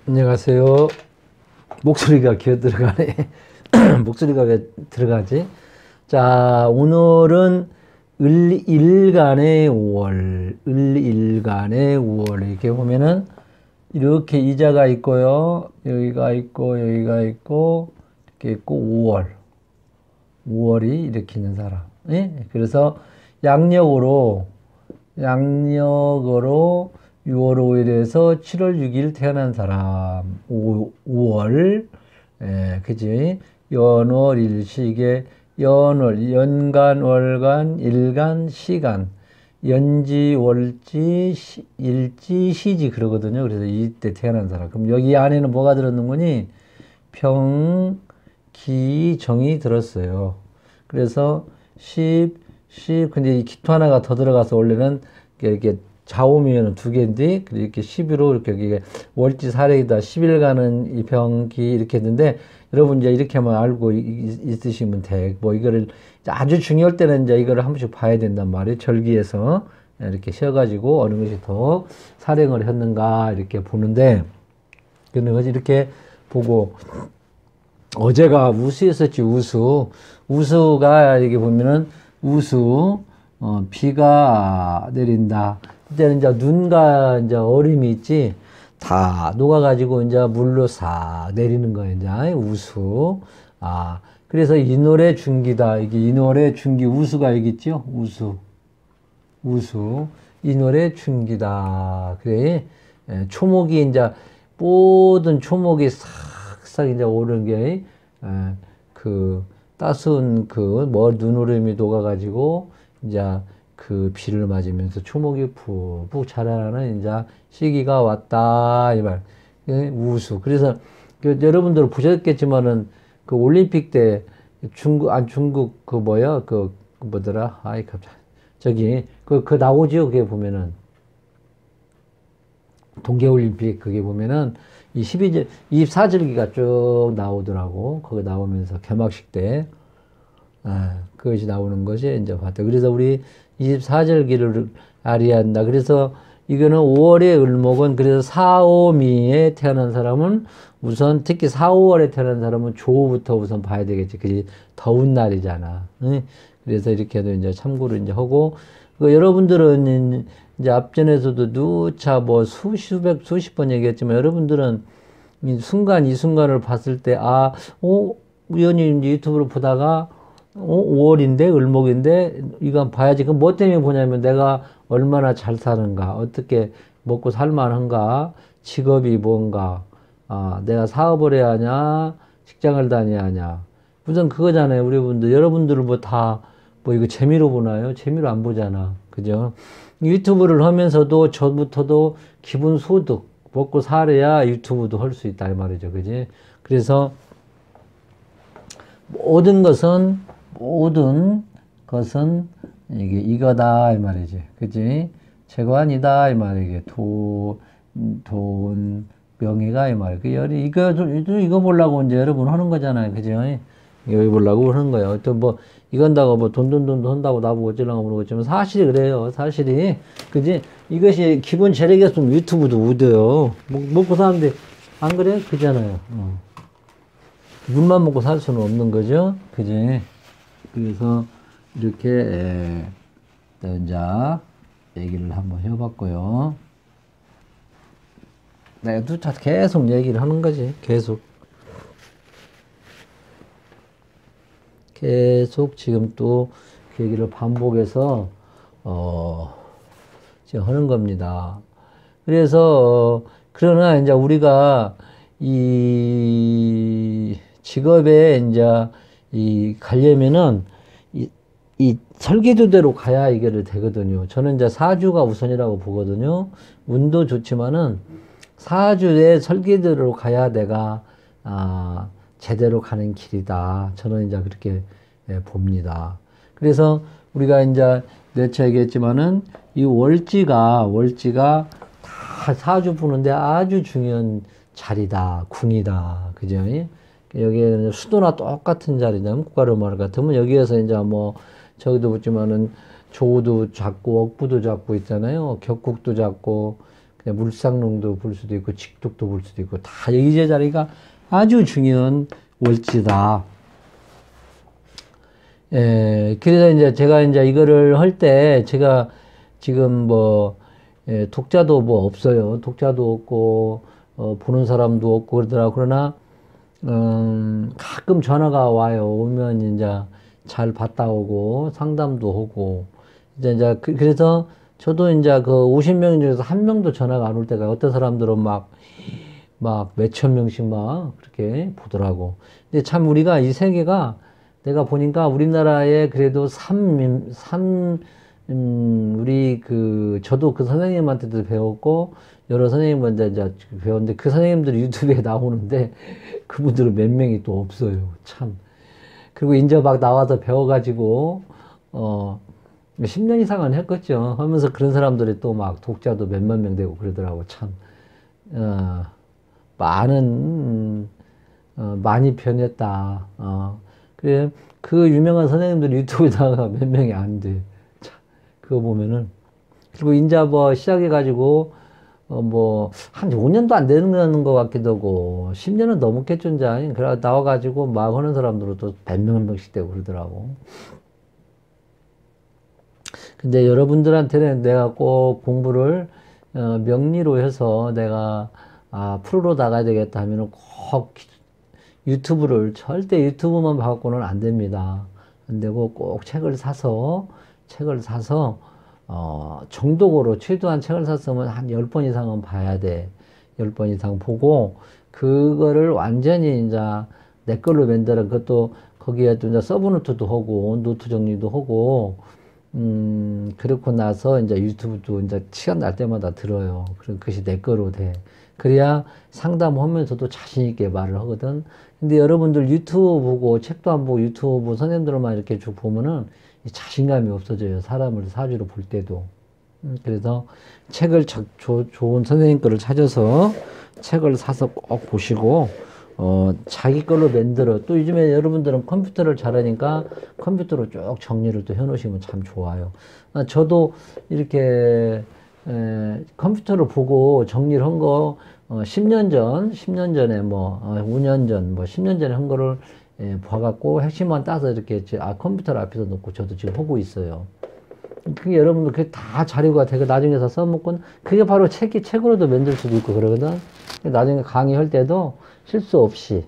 안녕하세요. 목소리가 기어 들어가네. 목소리가 왜 들어가지? 자, 오늘은 을일간의 5월, 을일간의 5월. 이렇게 보면은 이렇게 이자가 있고요. 여기가 있고, 여기가 있고, 이렇게 있고, 5월. 5월이 이렇게 있는 사람. 예? 그래서 양력으로 6월 5일에서 7월 6일 태어난 사람. 5월. 예, 그지? 연월 일시계, 연월, 연간, 월간, 일간, 시간, 연지, 월지, 일지, 시지 그러거든요. 그래서 이때 태어난 사람. 그럼 여기 안에는 뭐가 들었는 거니? 평, 기, 정이 들었어요. 그래서 10, 근데 이 기토 하나가 더 들어가서 원래는 이렇게 좌우미는 두 개인데, 이렇게 10으로 이렇게 여기 월지 사례이다 10일간은 이 병기 이렇게 했는데, 여러분 이제 이렇게만 알고 있으시면 돼. 뭐 이거를 아주 중요할 때는 이제 이거를 한 번씩 봐야 된단 말이에요. 절기에서 이렇게 쉬어가지고 어느 것이 더 살행을 했는가 이렇게 보는데, 그는 이렇게 보고, 어제가 우수였었지, 우수. 우수가, 이렇게 보면은, 우수, 비가 내린다. 그때는 이제 눈과 이제 얼음이 있지, 다 녹아가지고 이제 물로 싹 내리는 거예요, 이제. 우수. 아, 그래서 이 노래 중기다. 이게 이 노래 중기, 우수가 여기 있죠? 우수. 우수. 이 노래 중기다. 그래. 초목이 이제, 모든 초목이 싹싹 이제 오른 게, 그, 따스운 눈오름이 녹아가지고, 이제 그 비를 맞으면서 초목이 푹푹 자라나는 이제 시기가 왔다, 이 말. 우수. 그래서, 여러분들 보셨겠지만은, 그 올림픽 때 중국, 뭐더라? 아이, 갑자기. 저기, 나오죠? 그게 보면은. 동계올림픽 그게 보면은 이 24절기가 쭉 나오더라고. 거기 나오면서 개막식 때, 그것이 나오는 것이 이제 봤다. 그래서 우리 24절기를 아리한다. 그래서 이거는 5월의 을목은 그래서 4, 5미에 태어난 사람은 우선 특히 4, 5월에 태어난 사람은 조부터 우선 봐야 되겠지. 그지? 더운 날이잖아. 응? 그래서 이렇게도 이제 참고를 이제 하고, 여러분들은 이제 앞전에서도 누차 뭐 수십 번 얘기했지만, 여러분들은 이 순간을 봤을 때, 우연히 유튜브를 보다가, 5월인데, 을목인데, 이건 봐야지. 그럼 뭐 때문에 보냐면, 내가 얼마나 잘 사는가, 어떻게 먹고 살만한가, 직업이 뭔가, 내가 사업을 해야 하냐, 직장을 다녀야 하냐. 우선 그거잖아요, 우리 분들. 여러분들은 이거 재미로 보나요? 재미로 안 보잖아. 그죠? 유튜브를 하면서도 저부터도 기본 소득, 먹고 살아야 유튜브도 할 수 있다, 이 말이죠. 그지? 그래서 모든 것은 이거다, 이 말이지. 그지? 재관이다, 이 말이지. 돈, 명예가, 이 말이야. 이거 보려고 이제 여러분 하는 거잖아요. 그죠? 이거 보려고 하는 거예요. 또 이건다고 돈 한다고 나보고 어쩌려고 모르겠지만, 사실이 그래요. 사실이. 그지? 이것이 기본 재력이었으면 유튜브도 우대요. 먹고 사는데, 안 그래? 그잖아요. 물만 먹고 살 수는 없는 거죠. 그지? 그래서, 이렇게, 이제, 얘기를 한번 해봤고요. 내가 계속 얘기를 하는 거지. 계속 지금 또 그 얘기를 반복해서, 지금 하는 겁니다. 그래서, 그러나 이제 우리가 이 직업에 이제 가려면은 이 설계도대로 가야 이게 되거든요. 저는 이제 사주가 우선이라고 보거든요. 운도 좋지만은 사주의 설계대로 가야 내가, 제대로 가는 길이다. 저는 이제 그렇게 봅니다. 그래서 우리가 이제 내차 얘기했지만은 이 월지가 다 사주 보는데 아주 중요한 자리다. 궁이다. 그죠? 여기에 수도나 똑같은 자리냐, 국가로말 같으면 여기에서 이제 저기도 보지만은 조도 잡고, 억부도 잡고 있잖아요. 격국도 잡고, 그냥 물상농도 볼 수도 있고 직독도 볼 수도 있고 다 이 제자리가 아주 중요한 월지다. 예, 그래서 이제 제가 이제 이거를 할 때 제가 지금 뭐 독자도 뭐 없어요. 독자도 없고 보는 사람도 없고 그러더라고. 그러나 가끔 전화가 와요. 오면 이제 잘 봤다 오고 상담도 하고 이제 그래서 저도 이제 그 50명 중에서 한 명도 전화가 안 올 때가 어떤 사람들은 막 몇천 명씩 막 그렇게 보더라고. 근데 참 우리가 이 세계가 내가 보니까 우리나라에 그래도 우리 저도 그 선생님한테도 배웠고, 여러 선생님한테 이제 배웠는데, 그 선생님들이 유튜브에 나오는데, 그분들은 몇 명이 또 없어요. 참. 그리고 이제 막 나와서 배워가지고, 10년 이상은 했겠죠. 하면서 그런 사람들이 또 막 독자도 몇만 명 되고 그러더라고. 참, 많이 변했다. 그래, 그 유명한 선생님들 유튜브에다가 몇 명이 안 돼. 참, 그거 보면은. 그리고 인자 뭐 시작해가지고, 한 5년도 안 되는 것 같기도 하고, 10년은 넘었겠죠, 이제. 그래, 나와가지고 막 하는 사람들은 또 100명씩 되고 그러더라고. 근데 여러분들한테는 내가 꼭 공부를, 명리로 해서 내가, 프로로 나가야 되겠다 하면은 꼭 유튜브를 절대 유튜브만 봐갖고는 안 됩니다. 안 되고 꼭 책을 사서 정독으로 최소한 책을 샀으면 한 10번 이상은 봐야 돼. 10번 이상 보고 그거를 완전히 이제 내 걸로 만들어 그것도 거기에 또 이제 서브노트도 하고 노트 정리도 하고 그렇고 나서 이제 유튜브도 이제 시간 날 때마다 들어요. 그럼 그것이 내 거로 돼. 그래야 상담하면서도 자신있게 말을 하거든. 근데 여러분들 유튜브 보고, 책도 안 보고 유튜브 보고 선생님들만 이렇게 쭉 보면은 자신감이 없어져요. 사람을 사주로 볼 때도. 그래서 책을 좋은 선생님 거를 찾아서 책을 사서 꼭 보시고, 자기 걸로 만들어. 또 요즘에 여러분들은 컴퓨터를 잘하니까 컴퓨터로 쭉 정리를 또 해놓으시면 참 좋아요. 저도 이렇게, 컴퓨터를 보고 정리를 한 거, 10년 전에 5년 전, 10년 전에 한 거를, 봐갖고 핵심만 따서 이렇게, 컴퓨터 앞에서 놓고 저도 지금 하고 있어요. 그게 여러분들 그게 다 자료가 되고 나중에 서 써먹고, 그게 바로 책으로도 만들 수도 있고 그러거든. 나중에 강의할 때도 실수 없이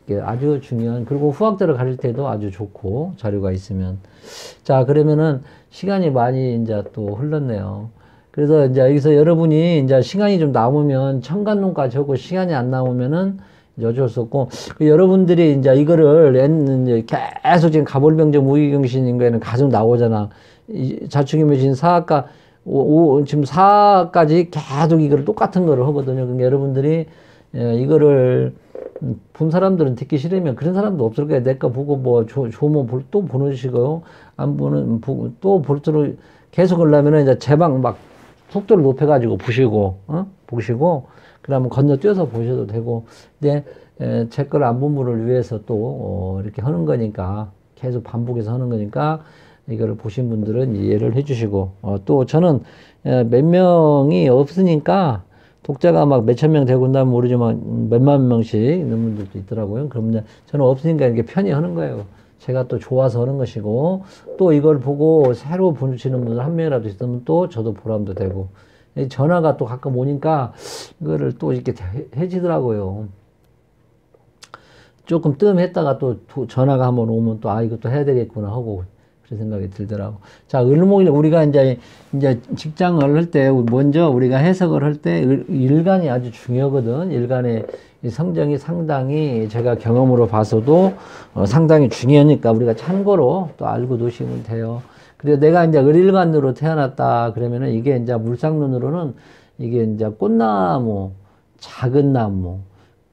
이게 아주 중요한, 그리고 후학자를 가릴 때도 아주 좋고, 자료가 있으면. 자, 그러면은 시간이 많이 이제 또 흘렀네요. 그래서 이제 여기서 여러분이 이제 시간이 좀 남으면 청간론까지 하고 시간이 안 남으면은 이제 어쩔 수 없고, 여러분들이 이제 이거를 이제 계속 지금 가볼병정 무기경신인가에는 가속 나오잖아. 자충이묘신 사학과, 지금 사까지 계속 이거를 똑같은 거를 하거든요. 그러니까 여러분들이 이거를 본 사람들은 듣기 싫으면 그런 사람도 없을 거야. 내거 보고 좋으면 또 보는 식으로 안 보는, 또 볼수록 계속 하려면은 이제 제방 막 속도를 높여가지고 보시고, 그러면 건너뛰어서 보셔도 되고, 근데, 제 걸 안 본 분을 위해서 또, 이렇게 하는 거니까, 계속 반복해서 하는 거니까, 이거를 보신 분들은 이해를 해 주시고, 또 저는, 몇 명이 없으니까, 독자가 막 몇천 명 되고 나면 모르지만 몇만 명씩 있는 분들도 있더라고요. 그러면 저는 없으니까 이렇게 편히 하는 거예요. 제가 또 좋아서 하는 것이고, 또 이걸 보고 새로 보시는 분들 한 명이라도 있으면 또 저도 보람도 되고, 전화가 또 가끔 오니까 이거를 또 이렇게 해지더라고요. 조금 뜸했다가 또 전화가 한번 오면 또 이것도 해야 되겠구나 하고 그런 생각이 들더라고. 자, 을목일 우리가 이제 직장을 할 때 먼저 우리가 해석을 할 때 일간이 아주 중요하거든. 일간의 성정이 상당히 제가 경험으로 봐서도 상당히 중요하니까 우리가 참고로 또 알고 놓으시면 돼요. 그리고 내가 이제 을일간으로 태어났다 그러면은 이게 이제 물상론으로는 이게 이제 꽃나무, 작은 나무,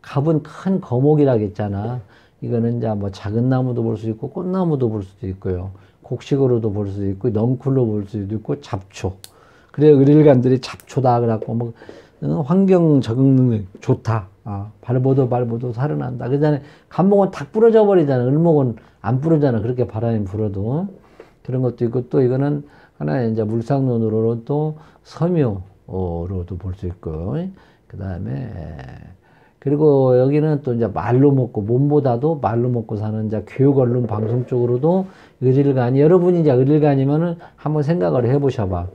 갑은 큰 거목이라겠잖아. 이거는 이제 작은 나무도 볼 수 있고 꽃나무도 볼 수도 있고요. 곡식으로도 볼 수도 있고 넝쿨로 볼 수도 있고 잡초. 그래 을일간들이 잡초다 그래갖고 환경 적응 능력 좋다. 밟아도 살아난다. 그다음에 갑목은 탁 부러져 버리잖아. 을목은 안 부러잖아. 그렇게 바람이 불어도. 그런 것도 있고 또 이거는 하나의 이제 물상론으로는 또 섬유, 로도 볼 수 있고, 그 다음에, 그리고 여기는 또 이제 말로 먹고, 몸보다도 말로 먹고 사는 이제 교육 언론 방송 쪽으로도 의릴간이, 여러분이 이제 의릴간이면은 한번 생각을 해보셔봐.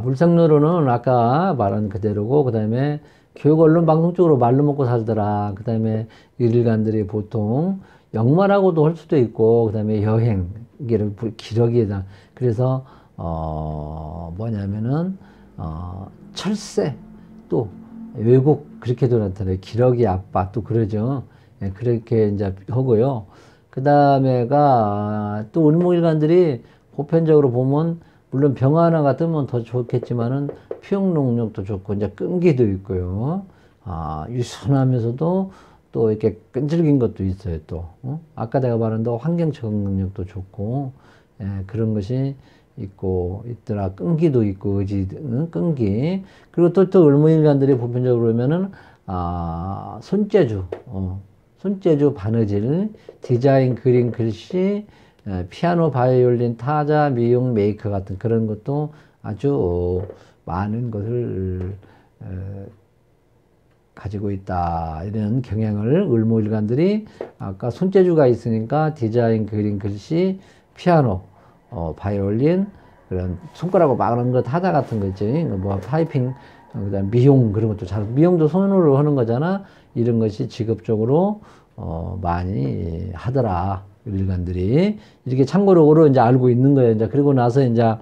물상로로는 아까 말한 그대로고, 그 다음에 교육 언론 방송 쪽으로 말로 먹고 살더라. 그 다음에 의릴간들이 보통 역마라고도 할 수도 있고, 그 다음에 여행, 기러기다. 그래서, 뭐냐면은, 철새, 또 외국, 그렇게도 나타나요. 기러기 아빠, 또 그러죠. 예, 그렇게 이제 하고요. 그 다음에가 또 을목일간들이 보편적으로 보면, 물론 병 하나가 뜨면 더 좋겠지만은, 피용능력도 좋고, 이제 끈기도 있고요. 유순하면서도 또 이렇게 끈질긴 것도 있어요, 또. 아까 내가 말한 더 환경 적응 능력도 좋고, 예, 그런 것이 있더라. 끈기도 있고, 의지, 끈기. 그리고 또 을무인간들이 보편적으로 보면은, 손재주, 손재주, 바느질, 디자인, 그림, 글씨, 피아노, 바이올린, 타자, 미용, 메이커 같은 그런 것도 아주 많은 것을, 가지고 있다. 이런 경향을 을목일간들이 아까 손재주가 있으니까 디자인, 그림, 글씨, 피아노, 바이올린, 그런 손가락으로 막는 것, 타자 같은 거 있지. 뭐 타이핑, 그다음 미용 그런 것도 미용도 손으로 하는 거잖아. 이런 것이 직업적으로 많이 하더라. 일간들이 이렇게 참고로 이제 알고 있는 거예요. 이제 그리고 나서 이제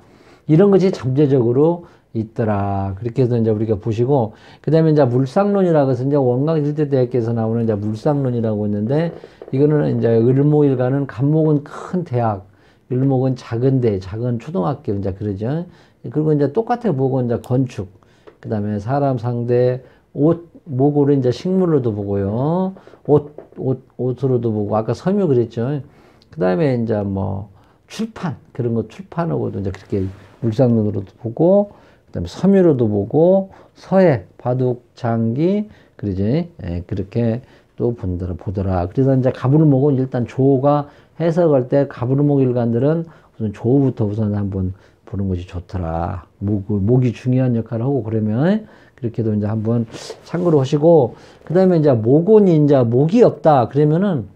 이런 것이 잠재적으로 있더라. 그렇게 해서 이제 우리가 보시고, 그 다음에 이제 물상론이라고 해서 이제 원광일대대학교에서 나오는 이제 물상론이라고 있는데, 이거는 이제 을목일간은 간목은 큰 대학, 을목은 작은 작은 초등학교, 이제 그러죠. 그리고 이제 똑같아 보고 이제 건축, 그 다음에 사람 상대, 목으로 이제 식물로도 보고요. 옷으로도 보고, 아까 섬유 그랬죠. 그 다음에 이제 뭐, 출판, 그런 거 출판하고도 이제 그렇게 물상론으로도 보고, 그다음에 섬유로도 보고 서해, 바둑, 장기, 그러지? 예, 그렇게 또 보더라. 그래서 이제 가부르목은 일단 조가 해석할 때 가부르목 일간들은 우선 조부터 우선 한번 보는 것이 좋더라. 목이 중요한 역할을 하고 그러면 그렇게도 이제 한번 참고로 하시고, 그다음에 이제 목은 이제 목이 없다. 그러면은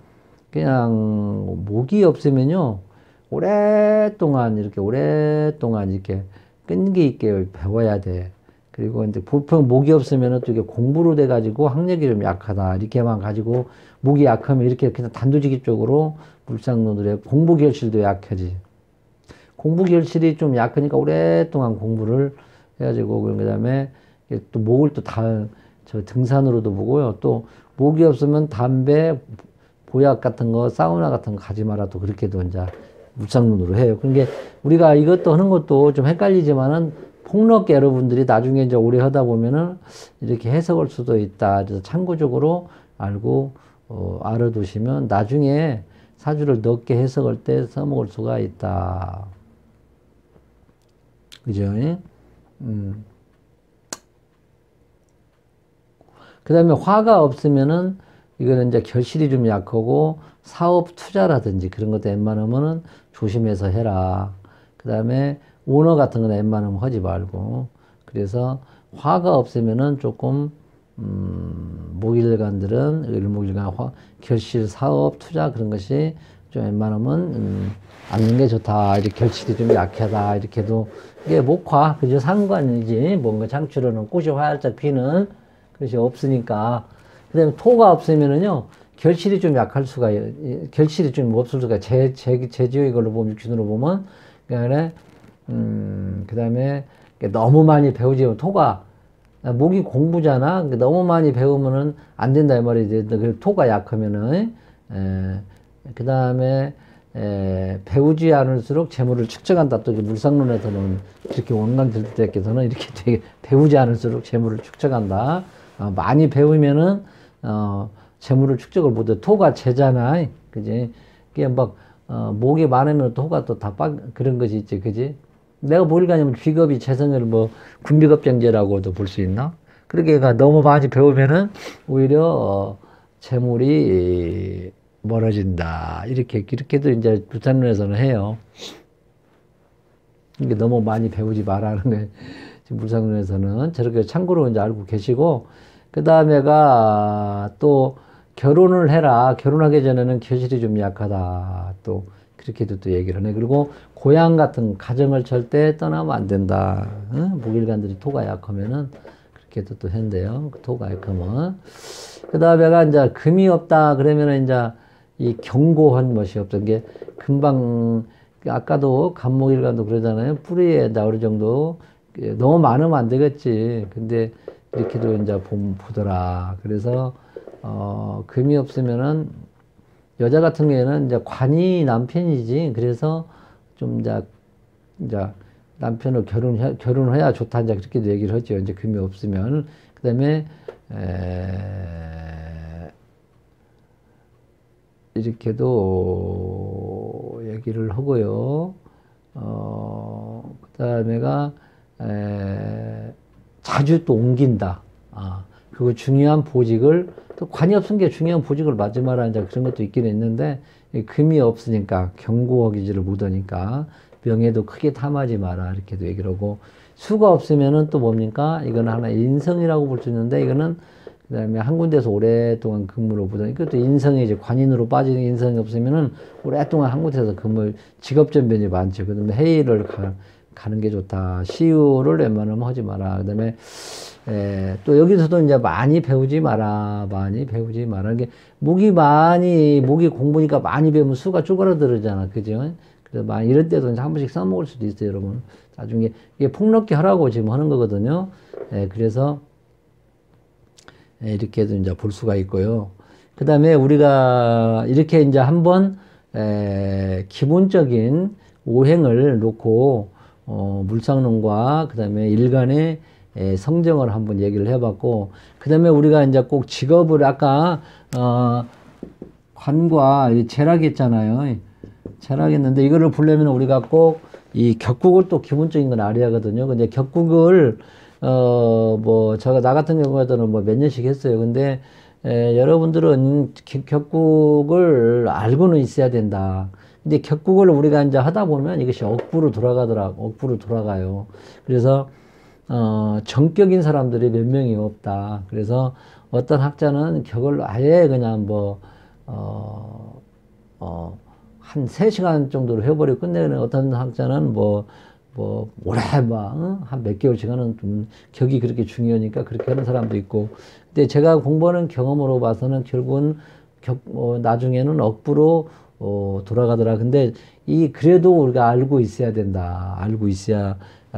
그냥 목이 없으면요 오랫동안 이렇게 끈기 있게 배워야 돼. 그리고 이제 보통 목이 없으면 또 이게 공부로 돼가지고 학력이 좀 약하다. 이렇게만 가지고 목이 약하면 이렇게 그냥 단도직입적으로 물상론으로 해. 공부 결실도 약하지. 공부 결실이 좀 약하니까 오랫동안 공부를 해가지고, 그 다음에 또 목을 또 저 등산으로도 보고요. 또 목이 없으면 담배, 보약 같은 거, 사우나 같은 거 가지 마라. 또 그렇게도 이제 물상론으로 해요. 그러니까 우리가 이것도 하는 것도 좀 헷갈리지만은 폭넓게 여러분들이 나중에 이제 오래 하다 보면은 이렇게 해석할 수도 있다. 그래서 참고적으로 알고, 알아두시면 나중에 사주를 넓게 해석할 때 써먹을 수가 있다. 그죠? 그 다음에 화가 없으면은 이거는 이제 결실이 좀 약하고 사업 투자라든지 그런 것도 웬만하면은 조심해서 해라. 그 다음에 오너 같은 거는 웬만하면 하지 말고. 그래서 화가 없으면은 조금, 목일간들은, 을목일간 결실, 사업, 투자 그런 것이 좀 웬만하면, 않는 게 좋다. 이렇게 결실이 좀 약하다. 이렇게 해도, 이게 목화, 그죠? 상관이지. 뭔가 창출하는 꽃이 활짝 피는 것이 없으니까. 그 다음에 토가 없으면은요, 결실이 좀 약할 수가, 결실이 좀 없을 수가, 제지의 걸로 보면, 육신으로 보면, 그 다음에 너무 많이 배우지, 토가, 목이 공부잖아. 너무 많이 배우면은 안 된다, 이 말이지. 토가 약하면은, 그 다음에, 배우지 않을수록 재물을 축적한다. 또 물상론에서는 그렇게 원광절대께서는 이렇게 되게 배우지 않을수록 재물을 축적한다. 많이 배우면은, 재물을 축적을 못해. 토가 재잖아. 그지? 그게 막, 목이 많으면 토가 또 다 그런 것이 있지. 그지? 내가 뭘 가냐면 비겁이 재성을 뭐, 군비겁정제라고도 볼 수 있나? 그렇게 너무 많이 배우면은 오히려, 재물이 멀어진다. 이렇게도 이제 부탄론에서는 해요. 이게 너무 많이 배우지 말라는 거예요. 지금 물상론에서는 저렇게 참고로 이제 알고 계시고, 그 다음에가 또 결혼을 해라. 결혼하기 전에는 교실이 좀 약하다. 또 그렇게도 또 얘기를 하네. 그리고 고향 같은 가정을 절대 떠나면 안 된다. 응? 목일간들이 토가 약하면은 그렇게도 또 한대요. 토가 약하면. 그 다음에가 이제 금이 없다. 그러면은 이제 이 견고한 것이 없던 게 금방 아까도 간목일간도 그러잖아요. 뿌리에 나올 정도. 너무 많으면 안 되겠지. 근데 이렇게도 이제 보더라. 그래서 금이 없으면은 여자 같은 경우에는 이제 관이 남편이지. 그래서 좀 이제 남편을 결혼해야 좋다. 이제 그렇게도 얘기를 하죠. 이제 금이 없으면. 그 다음에 이렇게도 얘기를 하고요. 그 다음에가 자주 또 옮긴다. 그리고 중요한 보직을 또 관이 없은 게 중요한 보직을 맡지 마라. 이제 그런 것도 있긴 있는데 금이 없으니까 경고하기지를 못하니까 명예도 크게 탐하지 마라. 이렇게도 얘기를 하고 수가 없으면은 또 뭡니까? 이거는 하나 인성이라고 볼 수 있는데 이거는 그 다음에 한 군데서 오랫동안 근무를 보다 이것도 인성이 이제 관인으로 빠지는 인성이 없으면은 오랫동안 한 군데서 근무 직업전변이 많죠. 그 다음에 회의를 가는 게 좋다. 시우를 웬만하면 하지 마라. 그 다음에 또 여기서도 이제 많이 배우지 마라. 많이 배우지 마라. 이게 목이 공부니까 많이 배우면 수가 쪼그라들잖아. 그죠? 그래서 많이 이럴 때도 이제 한 번씩 써먹을 수도 있어요, 여러분. 나중에 이게 폭넓게 하라고 지금 하는 거거든요. 그래서 이렇게도 이제 볼 수가 있고요. 그 다음에 우리가 이렇게 이제 한번 기본적인 오행을 놓고 물상론과 그 다음에 일간의 성정을 한번 얘기를 해봤고, 그 다음에 우리가 이제 꼭 직업을 아까 관과 재락했잖아요. 재락했는데 이거를 보려면 우리가 꼭 이 격국을 또 기본적인 건 알아야 하거든요. 근데 격국을 제가 나 같은 경우에는 몇 년씩 했어요. 근데 여러분들은 격국을 알고는 있어야 된다. 근데 격국을 우리가 이제 하다 보면 이것이 억부로 돌아가요. 그래서 정격인 사람들이 몇 명이 없다. 그래서 어떤 학자는 격을 아예 그냥 한 3시간 정도로 해버리고 끝내는 어떤 학자는 오래 한 몇 개월 시간은 좀 격이 그렇게 중요하니까 그렇게 하는 사람도 있고. 근데 제가 공부하는 경험으로 봐서는 결국은 나중에는 억부로 돌아가더라. 근데 그래도 우리가 알고 있어야 된다. 알고 있어야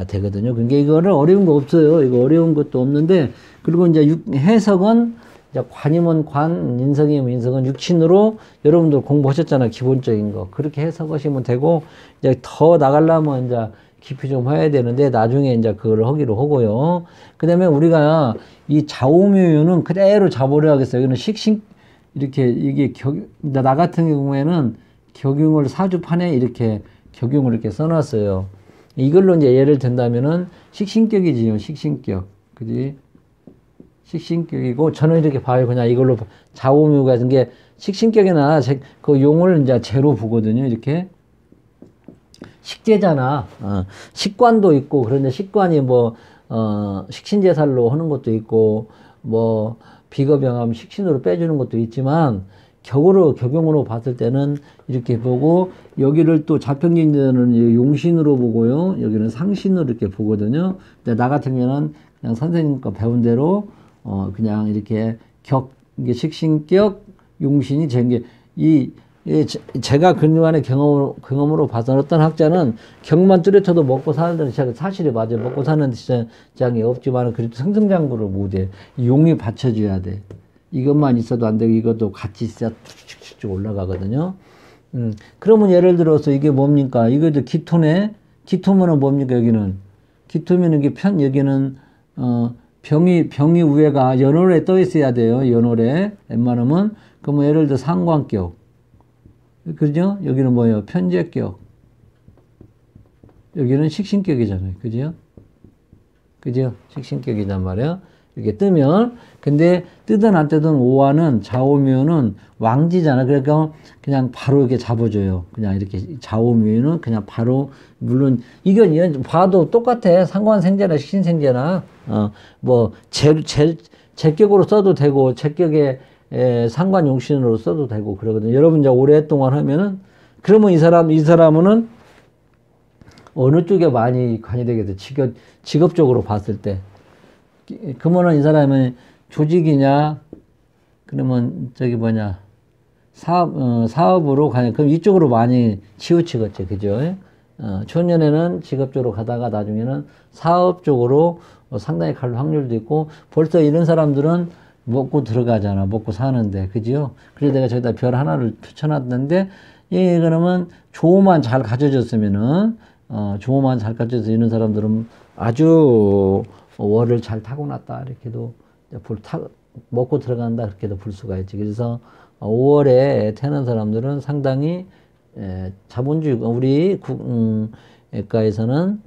되거든요. 그러니까 이거는 어려운 거 없어요. 이거 어려운 것도 없는데, 그리고 이제 해석은 이제 관이면 관, 인성이면 인성은 육신으로 여러분들 공부하셨잖아요. 기본적인 거. 그렇게 해석하시면 되고, 이제 더 나가려면 이제 깊이 좀 해야 되는데, 나중에 이제 그걸 하기로 하고요. 그 다음에 우리가 이 좌우묘유는 그대로 잡으려 하겠어요. 이거는 이게 나 같은 경우에는 격용을 사주판에 이렇게 격용을 이렇게 써놨어요. 이걸로 이제 예를 든다면은 식신격이지요. 식신격. 그지? 식신격이고, 저는 이렇게 봐요. 그냥 이걸로 좌우묘 같은 게 식신격이나 그 용을 이제 재로 보거든요. 이렇게. 식재잖아. 식관도 있고, 그런데 식관이 식신제살로 하는 것도 있고, 비겁병하면 식신으로 빼주는 것도 있지만, 격용으로 봤을 때는 이렇게 보고, 여기를 또 자평진제는 용신으로 보고요. 여기는 상신으로 이렇게 보거든요. 근데 나 같은 경우는 그냥 선생님 거 배운 대로, 그냥 이렇게 이게 식신격, 용신이 제가 그동안의 경험으로 봐서 어떤 학자는 격만 뚜렷해도 먹고 사는 데는 사실이 맞아요. 먹고 사는 시장이 없지만 그래도 승승장구를 못해. 용이 받쳐줘야 돼. 이것만 있어도 안 되고 이것도 같이 있어야 쭉쭉쭉 올라가거든요. 그러면 예를 들어서 이게 뭡니까? 이것도 기토네? 기토면은 뭡니까? 여기는. 기토면 여기는, 병이 위에가 연월에 떠 있어야 돼요. 연월에. 웬만하면. 그러면 예를 들어 상관격. 그죠? 여기는 뭐예요? 편제격. 여기는 식신격이잖아요. 그죠? 그죠? 식신격이란 말이에요. 이렇게 뜨면. 근데 뜨든 안 뜨든 오화는 좌우묘는 왕지잖아. 그러니까 그냥 바로 이렇게 잡아줘요. 그냥 이렇게 좌우묘는 그냥 바로, 물론 이건 봐도 똑같아. 상관생제나 식신생제나 뭐 제격으로 써도 되고 제격의 상관용신으로 써도 되고 그러거든요. 여러분 이제 오랫동안 하면은 그러면 이 사람은 어느 쪽에 많이 관여되게 돼? 직업적으로 봤을 때. 그러면은 이 사람은 조직이냐, 그러면 저기 뭐냐, 사업으로 가냐, 그럼 이쪽으로 많이 치우치겠지, 그죠? 초년에는 직업적으로 가다가 나중에는 사업 쪽으로 상당히 갈 확률도 있고, 벌써 이런 사람들은 먹고 들어가잖아, 먹고 사는데, 그죠? 그래서 내가 저기다 별 하나를 펼쳐놨는데, 예, 그러면 조만 잘 가져졌으면은, 조만 잘 가져져서 이런 사람들은 아주 월을 잘 타고났다, 이렇게도 먹고 들어간다, 그렇게도 볼 수가 있지. 그래서 5월에 태어난 사람들은 상당히 자본주의, 우리 국가에서는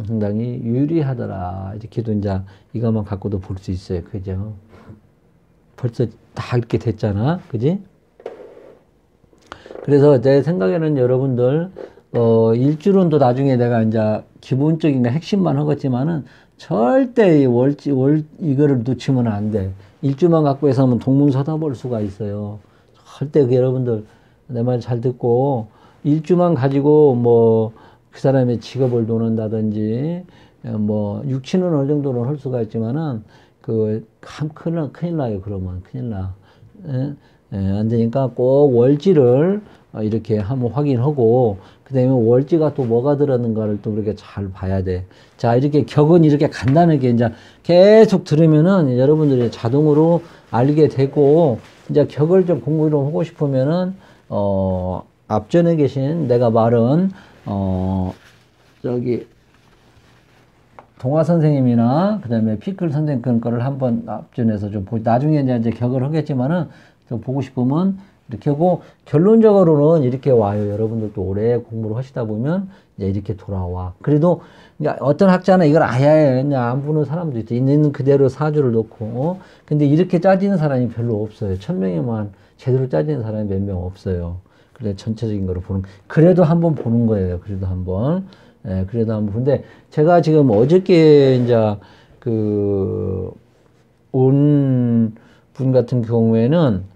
상당히 유리하더라. 이렇게도 이제 이것만 갖고도 볼 수 있어요. 그죠? 벌써 다 이렇게 됐잖아. 그지? 그래서 내 생각에는 여러분들, 일주론도 나중에 내가 이제 기본적인 핵심만 하겠지만은 절대 이거를 놓치면 안 돼. 일주만 갖고 해서 하면 동문서답 볼 수가 있어요. 절대 여러분들 내 말 잘 듣고 일주만 가지고 뭐 그 사람의 직업을 놓는다든지 뭐 육치는 어느 정도는 할 수가 있지만은 큰일 나요. 그러면 큰일 나. 안 되니까 꼭 월지를 이렇게 한번 확인하고, 그 다음에 월지가 또 뭐가 들었는가를 또 그렇게 잘 봐야 돼. 자, 이렇게 격은 이렇게 간단하게 이제 계속 들으면은 여러분들이 자동으로 알게 되고, 이제 격을 좀 공부를 하고 싶으면은, 앞전에 계신 내가 말은, 동화 선생님이나 그 다음에 피클 선생님 그런 거를 한번 앞전에서 좀 나중에 이제 격을 하겠지만은 좀 보고 싶으면 이렇게 하고, 결론적으로는 이렇게 와요. 여러분들도 오래 공부를 하시다 보면 이제 이렇게 돌아와. 그래도 어떤 학자는 이걸 아예 그냥 안 보는 사람도 있죠. 있는 그대로 사주를 놓고. 근데 이렇게 짜지는 사람이 별로 없어요. 1000명에만 제대로 짜지는 사람이 몇 명 없어요. 그래 전체적인 거를 그래도 한번 보는 거예요. 그래도 한번. 그래도 한번. 근데 제가 지금 어저께 이제 온 분 같은 경우에는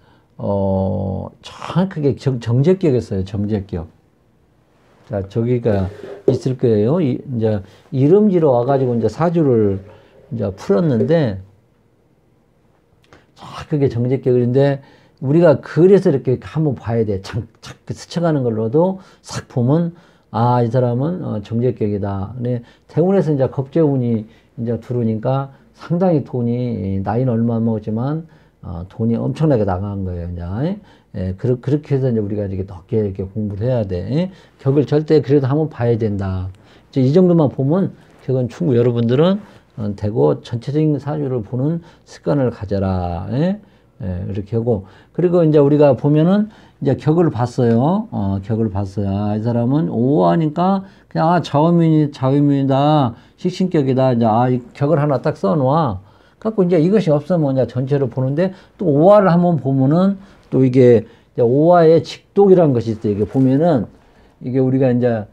정확하게 정제격이었어요. 정제격. 자, 저기가 있을 거예요. 이제 이름지로 와가지고 이제 사주를 이제 풀었는데, 정확하게 정제격인데, 우리가 그래서 이렇게 한번 봐야 돼. 스쳐가는 걸로도 싹 보면, 이 사람은 정제격이다. 근데 태운에서 이제 겁재운이 이제 들어오니까 상당히 돈이, 나이는 얼마 안 먹었지만, 돈이 엄청나게 나간 거예요, 이제. 그렇게 해서 이제 우리가 이렇게 넓게 이렇게 공부를 해야 돼. 격을 절대 그래도 한번 봐야 된다. 이제 이 정도만 보면 격은 충분히 여러분들은 되고, 전체적인 사주를 보는 습관을 가져라. 이렇게 하고. 그리고 이제 우리가 보면은 이제 격을 봤어요. 격을 봤어요. 이 사람은 오하니까 그냥 좌우면이다. 식신격이다. 이제 이 격을 하나 딱 써놓아. 갖고 이제 이것이 없으면 이제 전체를 보는데, 또 오화를 한번 보면은 또 이게 오화의 직독이라는 것이 있어요. 이게 보면은 이게 우리가 이제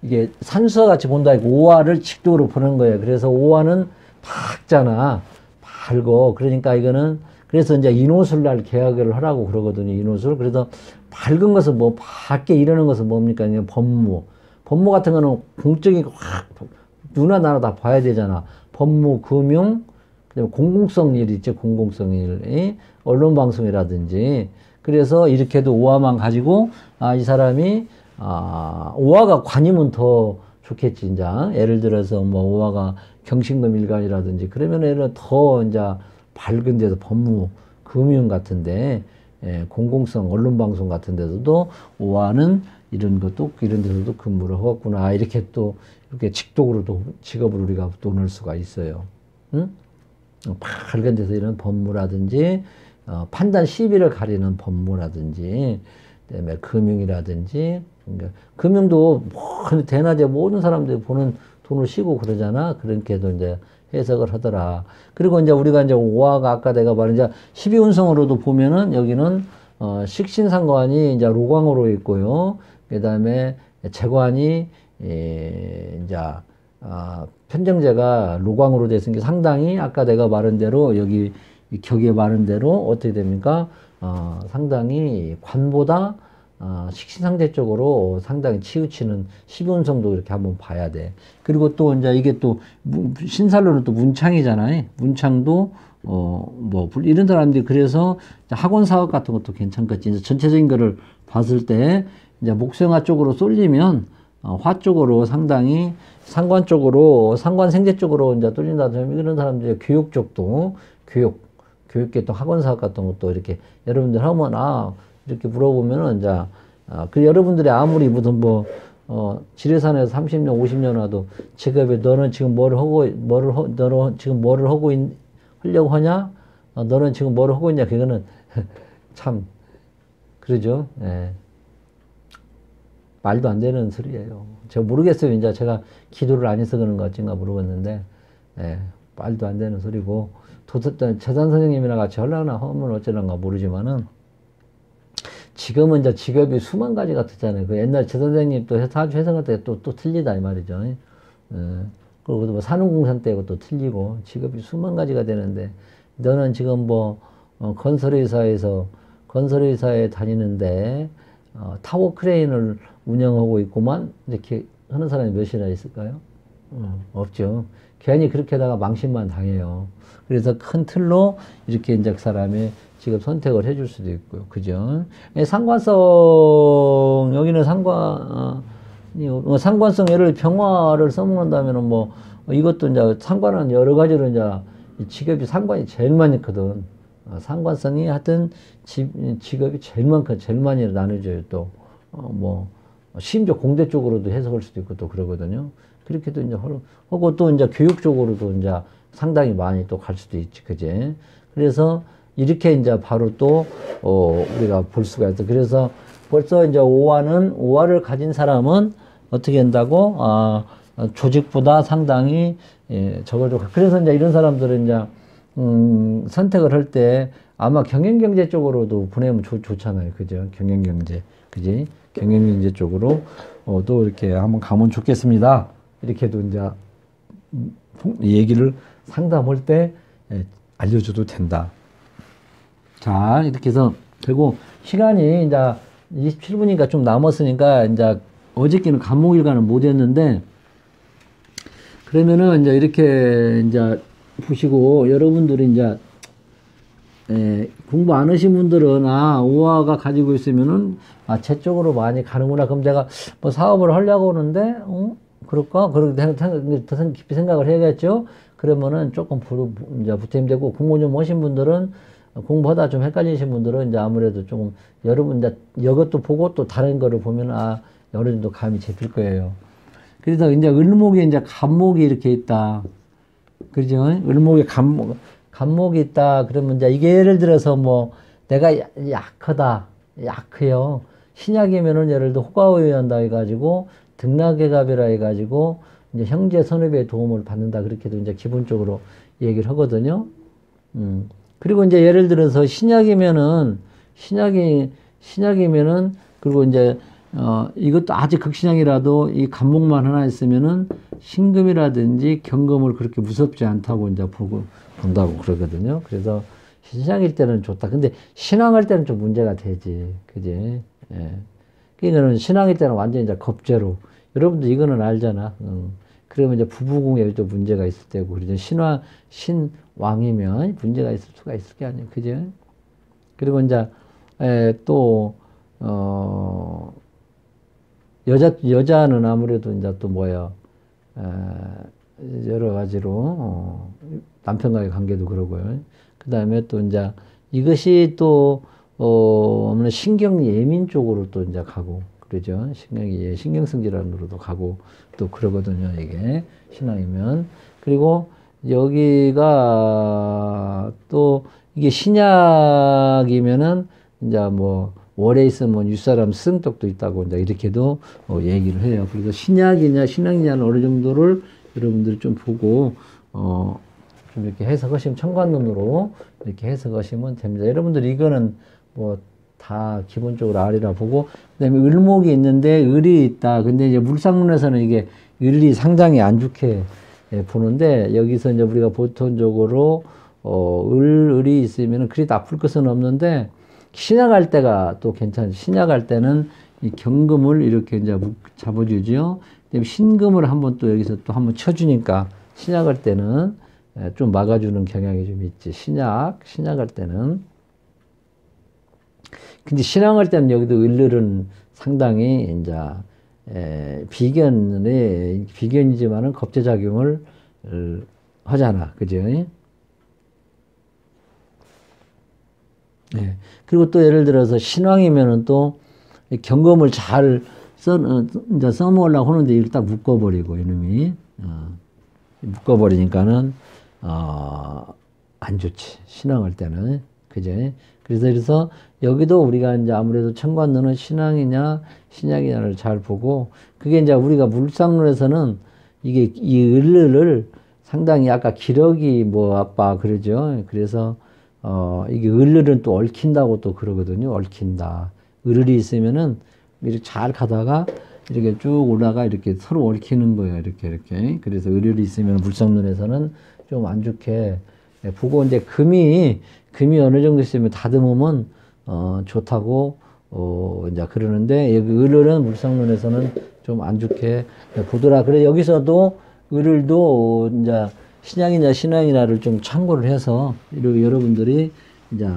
이게 산수와 같이 본다. 오화를 직독으로 보는 거예요. 그래서 오화는 밝잖아. 밝고. 그러니까 이거는 그래서 이제 인호술날 계약을 하라고 그러거든요. 인호술. 그래서 밝은 것은 뭐 밝게 이러는 것은 뭡니까? 법무. 법무 같은 거는 공적인 확 누나 나나 다 봐야 되잖아. 법무, 금융, 공공성 일 있죠. 공공성 일. 언론방송이라든지. 그래서 이렇게도 오화만 가지고, 이 사람이, 오화가 관이면 더 좋겠지, 이제. 예를 들어서 뭐 오화가 경신금 일간이라든지, 그러면 얘는 더 이제 밝은 데서 법무, 금융 같은데, 공공성, 언론방송 같은 데서도 오화는 이런 데서도 근무를 하겠구나. 이렇게 또, 이렇게 직독으로도, 직업을 우리가 또 넣을 수가 있어요. 응? 밝은 데서 이런 법무라든지, 판단 시비를 가리는 법무라든지, 그다음에 금융이라든지, 그러니까 금융도 대낮에 모든 사람들이 보는 돈을 쉬고 그러잖아. 그렇게도 이제 해석을 하더라. 그리고 이제 우리가 이제 오화가 아까 내가 말한 이제 12운성으로도 보면은 여기는 식신상관이 이제 로광으로 있고요. 그 다음에 재관이 이제 편정제가 로광으로 되어 있는 게 상당히 아까 내가 말한 대로 여기 격에 말한 대로 어떻게 됩니까? 상당히 관보다 식신상대 쪽으로 상당히 치우치는 12운성도 이렇게 한번 봐야 돼. 그리고 또 이제 이게 또 신살로는 또 문창이잖아요. 문창도 뭐 이런 사람들이 그래서 학원 사업 같은 것도 괜찮겠지. 이제 전체적인 거를 봤을 때 이제 목생화 쪽으로 쏠리면 화 쪽으로 상당히 상관 쪽으로 상관 생제 쪽으로 이제 뚫린다. 이런 사람들이 교육 쪽도 교육계 또 학원 사업 같은 것도 이렇게 여러분들 하면 이렇게 물어보면은 이제 그 여러분들이 아무리 무슨 지뢰산에서 30년 50년 와도 직업에 너는 지금 너는 지금 뭐를 하고 하려고 하냐? 너는 지금 뭐를 하고 있냐? 그거는 참 그러죠. 예. 말도 안 되는 소리예요. 제가 모르겠어요. 이제 제가 기도를 안 해서 그런 것 같은가 물어봤는데, 예, 말도 안 되는 소리고, 재산 선생님이랑 같이 하려나 하면 어쩌란가 모르지만은, 지금은 이제 직업이 수만 가지가 됐잖아요. 그 옛날 재산 선생님 또 사주 해석할 때 또 틀리다 이 말이죠. 예. 그리고 뭐 산업공산 때고 또 틀리고, 직업이 수만 가지가 되는데, 너는 지금 건설회사에 다니는데, 타워 크레인을 운영하고 있구만 이렇게 하는 사람이 몇이나 있을까요? 없죠. 괜히 그렇게 하다가 망신만 당해요. 그래서 큰 틀로 이렇게 이제 그 사람의 직업 선택을 해줄 수도 있고요. 그죠? 상관성 여기는 상관성 예를 병화를 써먹는다면은 이것도 이제 상관은 여러 가지로 이제 직업이 상관이 제일 많거든. 상관성이 하여튼 직업이 제일 많이 나눠져요. 또 심지어 공대 쪽으로도 해석할 수도 있고 또 그러거든요. 그렇게도 이제 하고 또 이제 교육 쪽으로도 이제 상당히 많이 또 갈 수도 있지, 그제? 그래서 이렇게 이제 바로 또 우리가 볼 수가 있어. 그래서 벌써 이제 오화를 가진 사람은 어떻게 한다고? 조직보다 상당히 그래서 이제 이런 사람들은 이제 선택을 할 때 아마 경영경제 쪽으로도 보내면 좋잖아요. 그죠? 경영경제. 그지? 경영경제 쪽으로 또 이렇게 한번 가면 좋겠습니다. 이렇게도 이제 얘기를 상담할 때 알려줘도 된다. 자, 이렇게 해서 그리고 시간이 이제 27분이니까 좀 남았으니까 이제 어저께는 간목일과는 못 했는데 그러면은 이제 이렇게 이제 보시고 여러분들이 이제 공부 안 하신 분들은 오화가 가지고 있으면은 제 쪽으로 많이 가는구나. 그럼 내가 사업을 하려고 하는데 그럴까? 그렇게 더 깊이 생각을 해야겠죠. 그러면은 조금 이제 부담이 되고 공부 좀 하신 분들은 공부하다 좀 헷갈리신 분들은 이제 아무래도 조금 여러분 이제 이것도 보고 또 다른 거를 보면 어느 정도 감이 잡힐 거예요. 그래서 이제 을목에 이제 간목이 이렇게 있다. 그죠? 을목에 간목이 있다. 그러면 이제 이게 예를 들어서 내가 약해요. 신약이면은 예를 들어 호가의한다 해가지고 등락의갑이라 해가지고 이제 형제 선후배의 도움을 받는다. 그렇게도 이제 기본적으로 얘기를 하거든요. 그리고 이제 예를 들어서 신약이면은 그리고 이제 이것도 아직 극신약이라도 이 간목만 하나 있으면은 신금이라든지 경금을 그렇게 무섭지 않다고 이제 본다고 그러거든요. 그래서 신약일 때는 좋다. 근데 신앙할 때는 좀 문제가 되지. 그지? 예. 그러니까는 신앙일 때는 완전히 이제 겁제로. 여러분도 이거는 알잖아. 그러면 이제 부부궁에도 문제가 있을 때고, 그러죠. 신왕이면 문제가 있을 수가 있을 게 아니에요. 그죠? 그리고 이제, 여자는 아무래도 이제 또 여러 가지로, 남편과의 관계도 그러고요. 그 다음에 또 이제 이것이 또, 신경 예민 쪽으로 또 이제 가고, 그러죠. 신경성 질환으로도 가고, 또 그러거든요. 이게, 신앙이면. 그리고 여기가 또, 이게 신약이면은, 이제 월에 있으면 윗사람 스승떡도 있다고, 이제 이렇게도 얘기를 해요. 그래서 신약이냐, 신앙이냐는 어느 정도를 여러분들이 좀 보고, 좀 이렇게 해석하시면 청관눈으로 이렇게 해석하시면 됩니다. 여러분들 이거는 뭐 다 기본적으로 알이라 보고, 그다음에 을목이 있는데 을이 있다. 근데 이제 물상론에서는 이게 을이 상당히 안 좋게 보는데, 여기서 이제 우리가 보통적으로 을이 있으면 그리 나쁠 것은 없는데, 신약할 때가 또 괜찮아요. 신약할 때는 이 경금을 이렇게 이제 잡아주죠. 그다음에 신금을 한번 또 여기서 또 한번 쳐주니까 신약할 때는 좀 막아주는 경향이 좀 있지. 신약할 때는. 근데 신앙할 때는 여기도 을은 상당히 이제 비견이지만은 겁제작용을 하잖아. 그죠? 네. 그리고 또 예를 들어서 신왕이면은 또 경검을 잘 이제 써먹으려고 하는데 이걸 딱 묶어버리고, 이놈이. 묶어버리니까는, 안 좋지. 신앙할 때는. 그죠? 그래서 여기도 우리가 이제 아무래도 천관론은 신앙이냐, 신약이냐를 잘 보고, 그게 이제 우리가 물상론에서는 이게 이 을을 상당히 아까 기력이 뭐 아빠 그러죠. 그래서 이게 을은 또 얽힌다고 또 그러거든요. 얽힌다. 을이 있으면은 이렇게 잘 가다가 이렇게 쭉 올라가 이렇게 서로 얽히는 거예요. 이렇게. 그래서 을이 있으면 물상론에서는 좀 안 좋게 보고, 이제 금이 어느 정도 있으면 다듬으면 좋다고 이제 그러는데, 여기 을은 물상론에서는 좀 안 좋게 보더라. 그래 여기서도 을도 이제 신약이냐 신앙이냐를 좀 참고를 해서 여러분들이 이제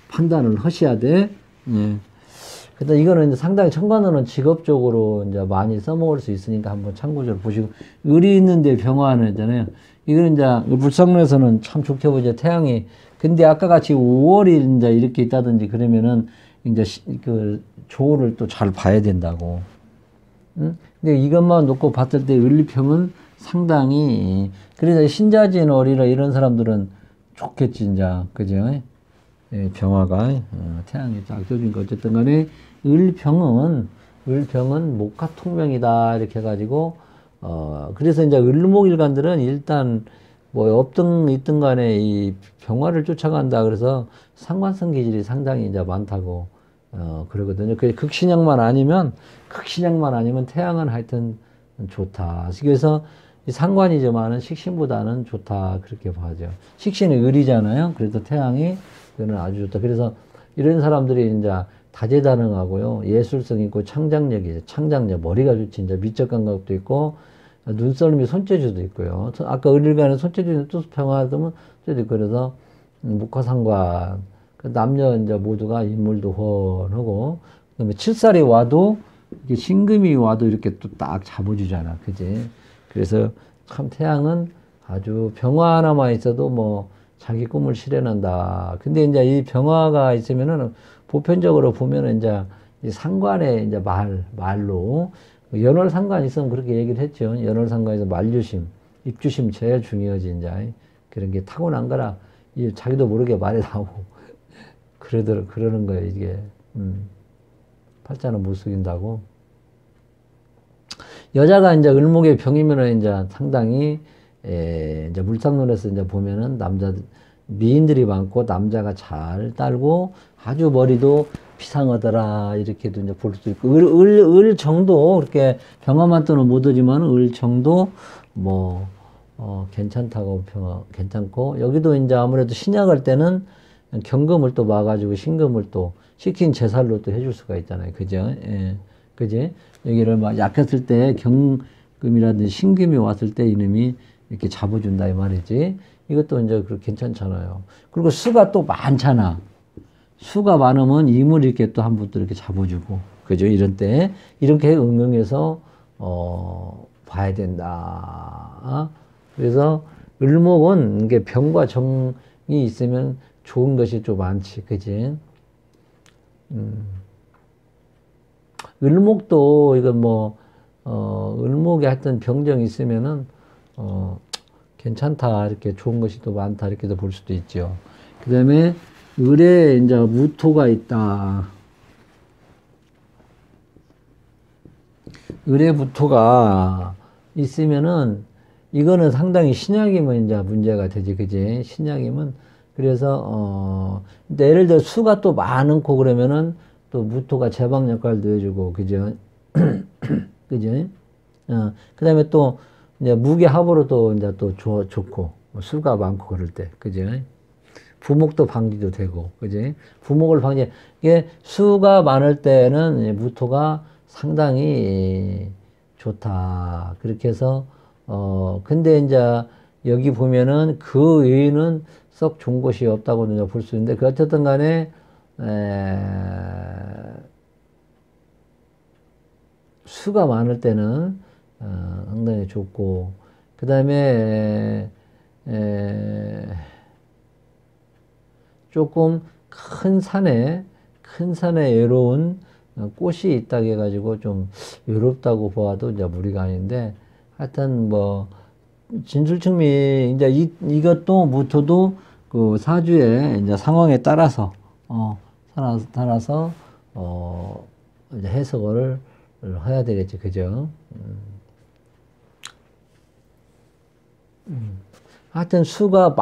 판단을 하셔야 돼. 예. 그래서 이거는 이제 상당히 천관론은 직업적으로 이제 많이 써먹을 수 있으니까 한번 참고적으로 보시고, 을이 있는데 병화는 있잖아요. 이거는 이제 물상론에서는 참 좋게 보죠. 태양이. 근데 아까 같이 5월이 이제 이렇게 있다든지 그러면은 이제 그 조를 또 잘 봐야 된다고. 응? 근데 이것만 놓고 봤을 때 을리평은 상당히, 그래서 신자진 월이라 이런 사람들은 좋겠지, 이제. 그죠? 예, 병화가, 태양이 딱 떠주니까 어쨌든 간에 을평은 목화통명이다. 이렇게 해가지고, 그래서 이제 을목일간들은 일단 뭐 있든 간에 이 병화를 쫓아간다. 그래서 상관성 기질이 상당히 이제 많다고, 그러거든요. 그 극신약만 아니면 태양은 하여튼 좋다. 그래서 이 상관이지만은 식신보다는 좋다. 그렇게 봐죠. 식신이 을이잖아요. 그래서 태양이 그거는 아주 좋다. 그래서 이런 사람들이 이제 다재다능하고요. 예술성 있고 창작력, 머리가 좋지. 이제 미적 감각도 있고, 눈썰미 손재주도 있고요. 아까 을일간에 손재주는 투수평화하면 손재주 있고, 그래서 목화상관, 남녀 이제 모두가 인물도 훤하고, 그다음에 칠살이 와도 이게 신금이 와도 이렇게 또 딱 잡아주잖아, 그지? 그래서 참 태양은 아주 병화 하나만 있어도 뭐 자기 꿈을 실현한다. 근데 이제 이 병화가 있으면은 보편적으로 보면은 이제 이 상관에 이제 말로 연월상관 있으면 그렇게 얘기를 했죠. 연월상관에서 말주심, 입주심 제일 중요하지, 이제. 그런 게 타고난 거라, 자기도 모르게 말이 나오고, 그러는 거예요, 이게. 팔자는 못 속인다고. 여자가 이제 을목의 병이면은 이제 상당히, 이제 물상론에서 이제 보면은 미인들이 많고, 남자가 잘 딸고, 아주 머리도 비상하더라, 이렇게도 이제 볼 수 있고, 을 정도, 그렇게 병화만 떠는 못 오지만, 을 정도, 뭐, 괜찮다고 괜찮고, 여기도 이제 아무래도 신약할 때는 경금을 또 막아주고, 신금을 또, 시킨 제살로 또 해줄 수가 있잖아요. 그죠? 예. 그지? 여기를 막 약했을 때 경금이라든지 신금이 왔을 때 이놈이 이렇게 잡아준다, 이 말이지. 이것도 이제 괜찮잖아요. 그리고 수가 또 많잖아. 수가 많으면 임을 이렇게 또 한 번 또 이렇게 잡아주고. 그죠? 이런 때. 이렇게 응용해서, 봐야 된다. 그래서 을목은 이게 병과 정이 있으면 좋은 것이 좀 많지. 그지? 을목도 이거 뭐, 을목에 하여튼 병정이 있으면은, 괜찮다. 이렇게 좋은 것이 또 많다. 이렇게도 볼 수도 있죠. 그 다음에 을에 이제 무토가 있다. 을에 무토가 있으면은 이거는 상당히 신약이면 이제 문제가 되지, 그지? 신약이면. 그래서, 근데 예를 들어 수가 또 많고 그러면은 또 무토가 제방 역할도 해주고, 그죠? 그죠? 그 다음에 또 이제 무게합으로 또 이제 또 좋고, 뭐 수가 많고 그럴 때, 그죠? 부목도 방지도 되고, 그지? 부목을 방지, 이게 수가 많을 때는 무토가 상당히 좋다. 그렇게 해서, 근데 이제 여기 보면은 그 외에는 썩 좋은 곳이 없다고 볼 수 있는데, 그 어쨌든 간에, 수가 많을 때는, 상당히 좋고, 그 다음에, 조금 큰 산에 외로운 꽃이 있다고 해가지고 좀 외롭다고 보아도 이제 무리가 아닌데, 하여튼 뭐, 진술충미, 이제 이것도 무토도 그 사주의 이제 상황에 따라서, 따라서, 이제 해석을 해야 되겠지. 그죠? 하여튼 수가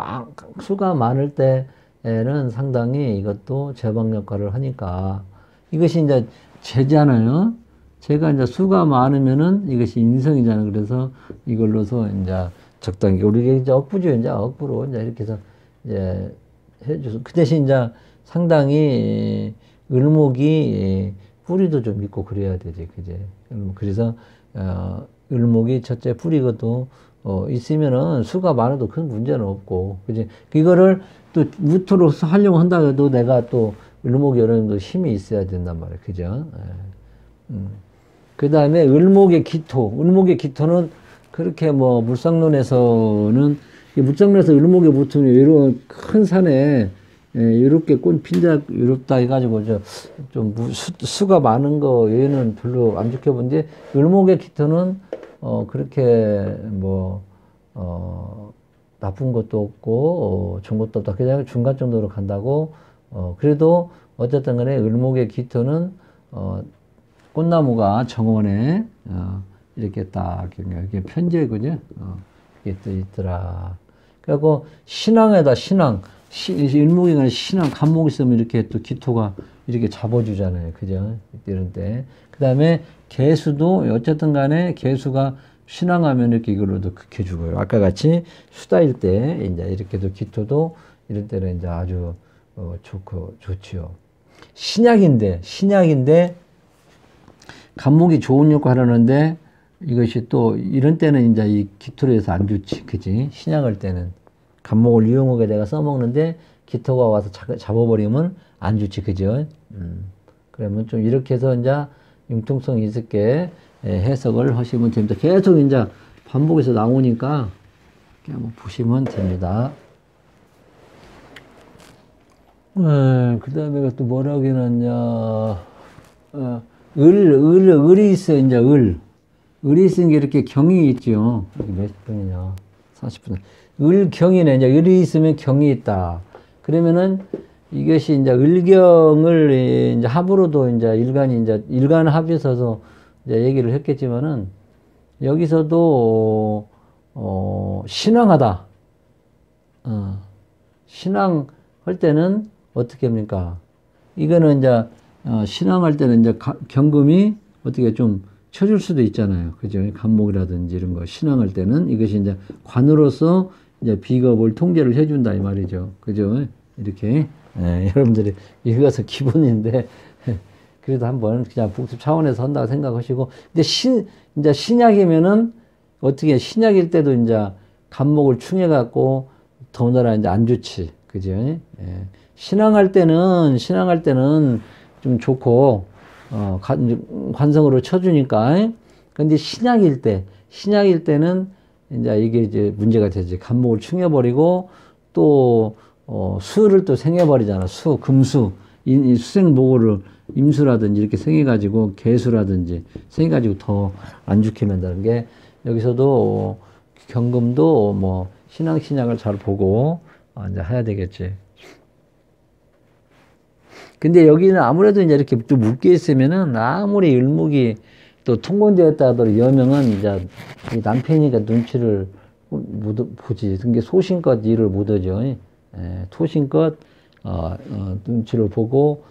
많을 때에는 상당히 이것도 제방 역할을 하니까 이것이 이제 재잖아요. 제가 이제 수가 많으면은 이것이 인성이잖아요. 그래서 이걸로서 이제 적당히 우리 이제 억부죠. 이제 억부로 이제 이렇게 해서 이제 해줘서 그 대신 이제 상당히 을목이 뿌리도 좀 있고 그래야 되지. 그제? 그래서 을목이 첫째 뿌리고도 있으면은 수가 많아도 큰 문제는 없고, 그지? 이거를 또 무토로서 하려고 한다 해도 내가 또 을목이 어느 정도 힘이 있어야 된단 말이에요. 그죠? 그 다음에 을목의 기토는 그렇게 뭐 물상론에서는, 물상론에서 을목의 보통이 이런 큰 산에 이렇게 꽃 핀다, 이롭다 해가지고 좀 수가 많은 거 외에는 별로 안 좋게 본데, 을목의 기토는 그렇게 뭐 나쁜 것도 없고 좋은 것도 없다. 그냥 중간 정도로 간다고. 그래도 어쨌든 간에 을목의 기토는 꽃나무가 정원에 이렇게 딱 이렇게 편지거든요. 이게 또 있더라. 그리고 신앙에다 을목이가 신앙 간목 있으면 이렇게 또 기토가 이렇게 잡아주잖아요. 그죠? 이런 때. 그 다음에 개수도 어쨌든 간에 개수가 신앙하면 이렇게 이걸로도 극해주고요. 아까 같이 수다일 때 이제 이렇게도 기토도 이럴 때는 이제 아주 좋지요. 신약인데 간목이 좋은 역할을 하는데 이것이 또 이런 때는 이제 이 기토로 해서 안 좋지. 그지? 신약할 때는 간목을 이용하게 내가 써먹는데 기토가 와서 잡아버리면 안 좋지. 그죠? 그러면 좀 이렇게 해서 이제 융통성 있게 해석을 하시면 됩니다. 계속 이제 반복해서 나오니까 한번 보시면 됩니다. 그 다음에 또 뭐라고 해놨냐. 을이 있어요. 이제 을이 있으니 이렇게 경이 있죠. 여기 몇 분이냐. 40분. 을경이네. 이제 을이 있으면 경이 있다. 그러면은 이것이 이제 을경을 이제 합으로도 이제 일간 합에서도 이제 얘기를 했겠지만은 여기서도 신앙하다. 신앙할 때는 어떻게 합니까? 이거는 이제 신앙할 때는 이제 경금이 어떻게 좀 쳐줄 수도 있잖아요. 그죠? 간목이라든지 이런 거 신앙할 때는 이것이 이제 관으로서 이제 비겁을 통제를 해준다 이 말이죠. 그죠? 이렇게 여러분들이 이것은 기본인데 그래도 한번 그냥 복습 차원에서 한다고 생각하시고, 근데 이제 신약이면은 어떻게 신약일 때도 이제 간목을 충해갖고 더군다나 이제 안 좋지. 그죠? 신앙할 때는 좀 좋고, 관성으로 쳐주니까. 근데 신약일 때는 이제 이게 이제 문제가 되지. 간목을 충해버리고 또, 수를 또 생해버리잖아. 금수. 이 수생목을 임수라든지 이렇게 생해가지고 개수라든지 생해가지고 더 안 좋게 만드는 게 여기서도 경금도 뭐 신약을 잘 보고 이제 해야 되겠지. 근데 여기는 아무래도 이제 이렇게 좀 묶여 있으면은 아무리 을목이 또 통공되었다 하더라도 여명은 이제 남편이니까 눈치를 보지. 그게 소신껏 일을 못 하죠. 소신껏, 눈치를 보고,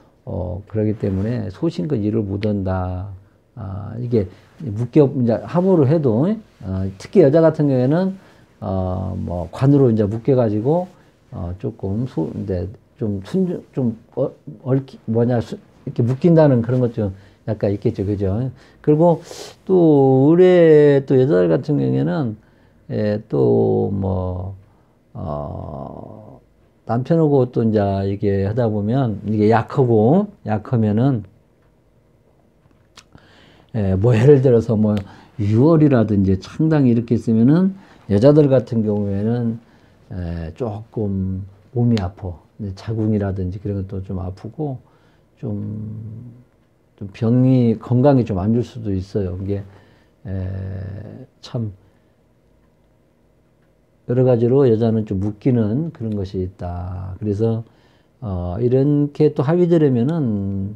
그러기 때문에 소신껏 일을 못 한다. 이게 이제 합의로 해도, 특히 여자 같은 경우에는, 뭐, 관으로 이제 묶여가지고, 조금, 이제 이렇게 묶인다는 그런 것 좀 약간 있겠죠. 그죠? 그리고 또, 의뢰 또 여자들 같은 경우에는, 또, 뭐, 남편하고 또 이제 이게 하다 보면, 이게 약하면은, 뭐, 예를 들어서 뭐, 6월이라든지 상당히 이렇게 있으면은, 여자들 같은 경우에는, 조금 몸이 아파. 자궁이라든지 그런 것도 좀 아프고, 좀 건강이 좀 안 좋을 수도 있어요. 이게, 참, 여러 가지로 여자는 좀 묶이는 그런 것이 있다. 그래서, 이렇게 또 합의되려면은,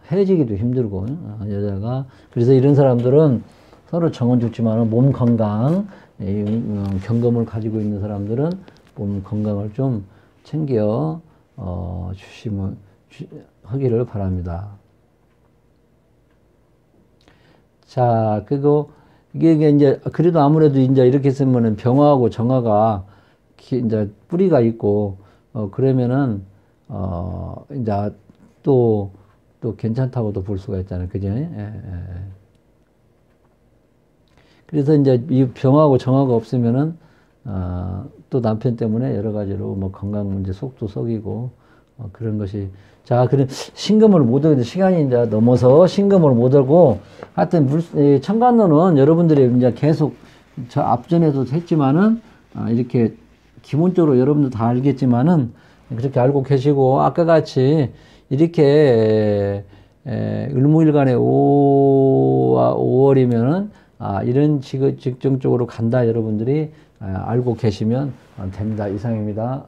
헤어지기도 힘들고, 여자가. 그래서 이런 사람들은 서로 정은 좋지만 몸 건강, 경험을 가지고 있는 사람들은 몸 건강을 좀 챙겨, 하기를 바랍니다. 자, 그리고 이게 이제, 그래도 아무래도 이제 이렇게 쓰면은 병화하고 정화가 이제 뿌리가 있고, 그러면은, 이제 또 괜찮다고도 볼 수가 있잖아요. 그죠? 그래서 이제 이 병하고 정화가 없으면은, 또 남편 때문에 여러 가지로 뭐 건강 문제 속도 썩이고, 그런 것이. 자, 그럼 신금을 못 얻는데 시간이 이제 넘어서 신금을 못 얻고, 하여튼 천간론은 여러분들이 이제 계속 저 앞전에도 했지만은, 이렇게 기본적으로 여러분들 다 알겠지만은, 그렇게 알고 계시고, 아까 같이 이렇게, 을무일간에 5월이면은, 이런 직정적으로 간다 여러분들이 알고 계시면 됩니다. 이상입니다.